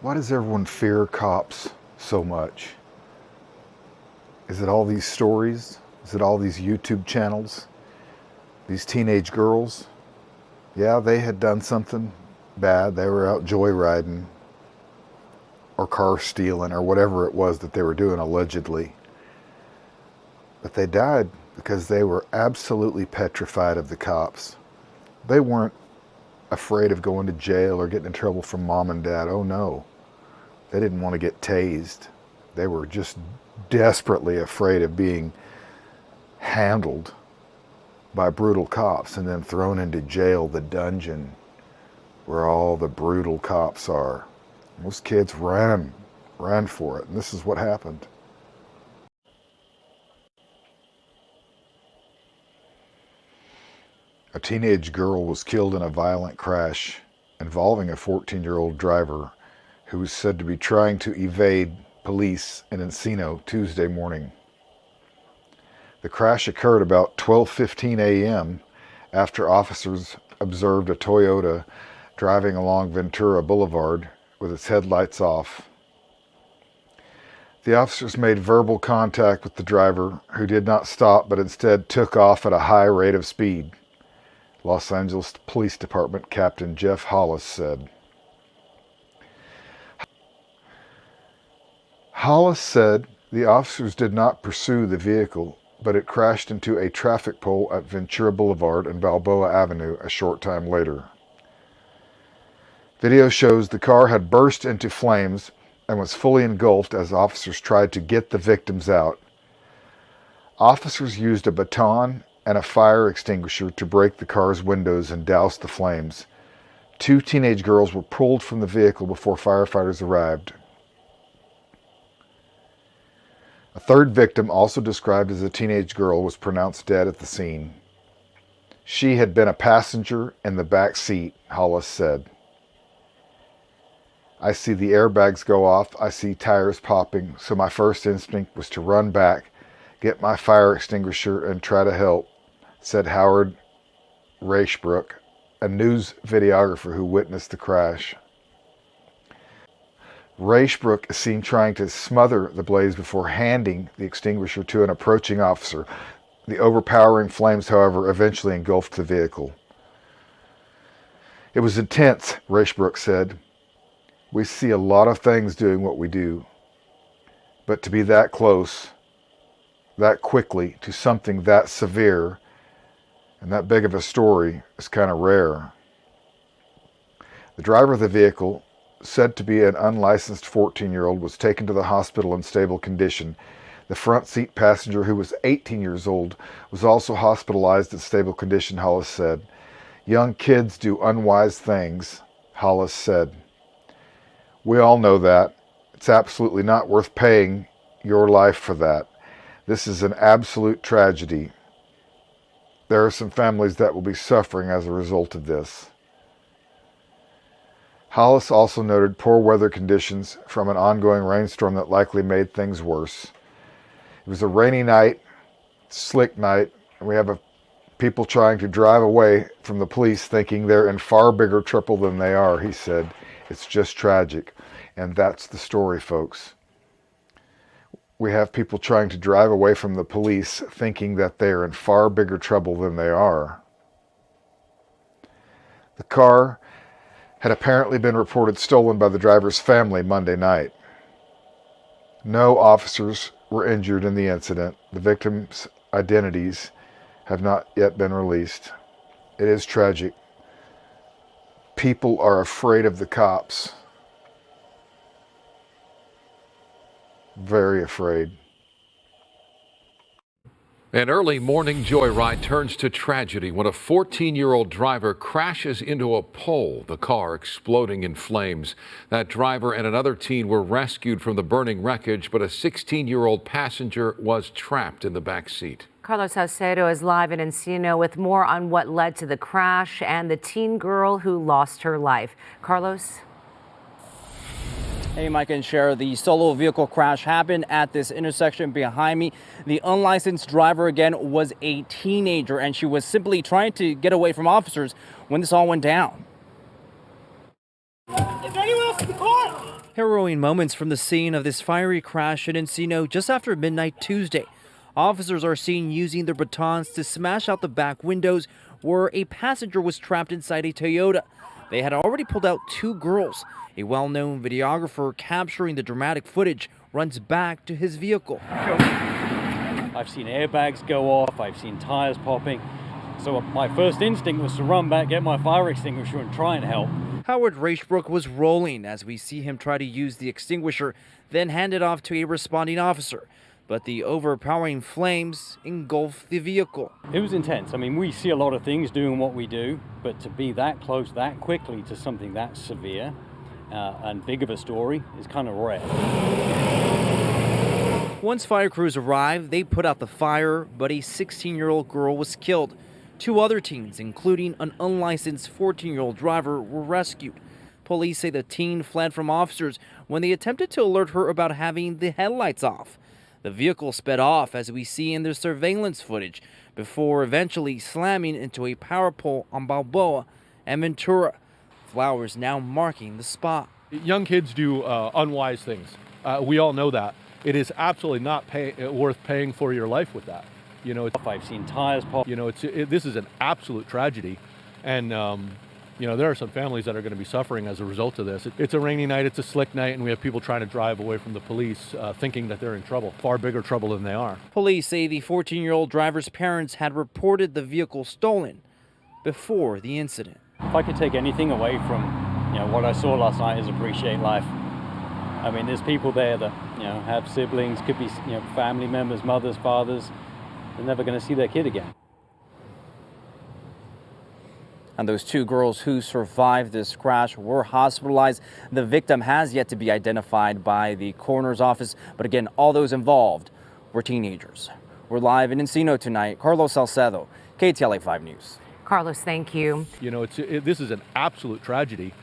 Why does everyone fear cops so much? Is it all these stories? Is it all these YouTube channels? These teenage girls? Yeah, they had done something bad. They were out joyriding or car stealing or whatever it was that they were doing allegedly. But they died because they were absolutely petrified of the cops. They weren't afraid of going to jail or getting in trouble from mom and dad. Oh no. They didn't want to get tased. They were just desperately afraid of being handled by brutal cops and then thrown into jail, the dungeon where all the brutal cops are. Those kids ran for it, and this is what happened. A teenage girl was killed in a violent crash involving a 14-year-old driver who was said to be trying to evade police in Encino Tuesday morning. The crash occurred about 12:15 a.m. after officers observed a Toyota driving along Ventura Boulevard with its headlights off. The officers made verbal contact with the driver, who did not stop but instead took off at a high rate of speed, Los Angeles Police Department Captain Jeff Hollis said. Hollis said the officers did not pursue the vehicle, but it crashed into a traffic pole at Ventura Boulevard and Balboa Avenue a short time later. Video shows the car had burst into flames and was fully engulfed as officers tried to get the victims out. Officers used a baton and a fire extinguisher to break the car's windows and douse the flames. 2 teenage girls were pulled from the vehicle before firefighters arrived. A third victim, also described as a teenage girl, was pronounced dead at the scene. She had been a passenger in the back seat, Hollis said. I see the airbags go off, I see tires popping, so my first instinct was to run back, get my fire extinguisher, and try to help, said Howard Reichbrook, a news videographer who witnessed the crash. Reichbrook is seen trying to smother the blaze before handing the extinguisher to an approaching officer. The overpowering flames, however, eventually engulfed the vehicle. It was intense, Reichbrook said. We see a lot of things doing what we do, but to be that close, that quickly, to something that severe and that big of a story is kind of rare. The driver of the vehicle, said to be an unlicensed 14-year-old, was taken to the hospital in stable condition. The front seat passenger, who was 18 years old, was also hospitalized in stable condition, Hollis said. Young kids do unwise things, Hollis said. We all know that. It's absolutely not worth paying your life for that. This is an absolute tragedy. There are some families that will be suffering as a result of this. Hollis also noted poor weather conditions from an ongoing rainstorm that likely made things worse. It was a rainy night, slick night, and we have people trying to drive away from the police thinking they're in far bigger trouble than they are, he said. It's just tragic. And that's the story, folks. We have people trying to drive away from the police thinking that they're in far bigger trouble than they are. The car had apparently been reported stolen by the driver's family Monday night. No officers were injured in the incident. The victims' identities have not yet been released. It is tragic. People are afraid of the cops. Very afraid. An early morning joyride turns to tragedy when a 14-year-old driver crashes into a pole, the car exploding in flames. That driver and another teen were rescued from the burning wreckage, but a 16-year-old passenger was trapped in the back seat. Carlos Salcedo is live in Encino with more on what led to the crash and the teen girl who lost her life. Carlos? Hey, Mike and Cher, the solo vehicle crash happened at this intersection behind me. The unlicensed driver, again, was a teenager, and she was simply trying to get away from officers when this all went down. Is there anyone else in the car? Harrowing moments from the scene of this fiery crash in Encino just after midnight Tuesday. Officers are seen using their batons to smash out the back windows where a passenger was trapped inside a Toyota. They had already pulled out 2 girls. A well-known videographer capturing the dramatic footage runs back to his vehicle. I've seen airbags go off, I've seen tires popping. So my first instinct was to run back, get my fire extinguisher and try and help. Howard Racebrook was rolling as we see him try to use the extinguisher, then hand it off to a responding officer. But the overpowering flames engulfed the vehicle. It was intense. I mean, we see a lot of things doing what we do, but to be that close that quickly to something that severe and big of a story is kind of rare. Once fire crews arrived, they put out the fire, but a 16-year-old girl was killed. 2 other teens, including an unlicensed 14-year-old driver, were rescued. Police say the teen fled from officers when they attempted to alert her about having the headlights off. The vehicle sped off, as we see in the surveillance footage, before eventually slamming into a power pole on Balboa and Ventura. Flowers now marking the spot. Young kids do unwise things. We all know that. It is absolutely not worth paying for your life with that. You know, I've seen tires pop. You know, this is an absolute tragedy, and you know, there are some families that are going to be suffering as a result of this. It's a rainy night, it's a slick night, and we have people trying to drive away from the police, thinking that they're in trouble, far bigger trouble than they are. Police say the 14-year-old driver's parents had reported the vehicle stolen before the incident. If I could take anything away from, what I saw last night, is appreciate life. I mean, there's people there that, have siblings, could be, family members, mothers, fathers. They're never going to see their kid again. And those 2 girls who survived this crash were hospitalized. The victim has yet to be identified by the coroner's office. But again, all those involved were teenagers. We're live in Encino tonight. Carlos Salcedo, KTLA 5 News. Carlos, thank you. You know, this is an absolute tragedy.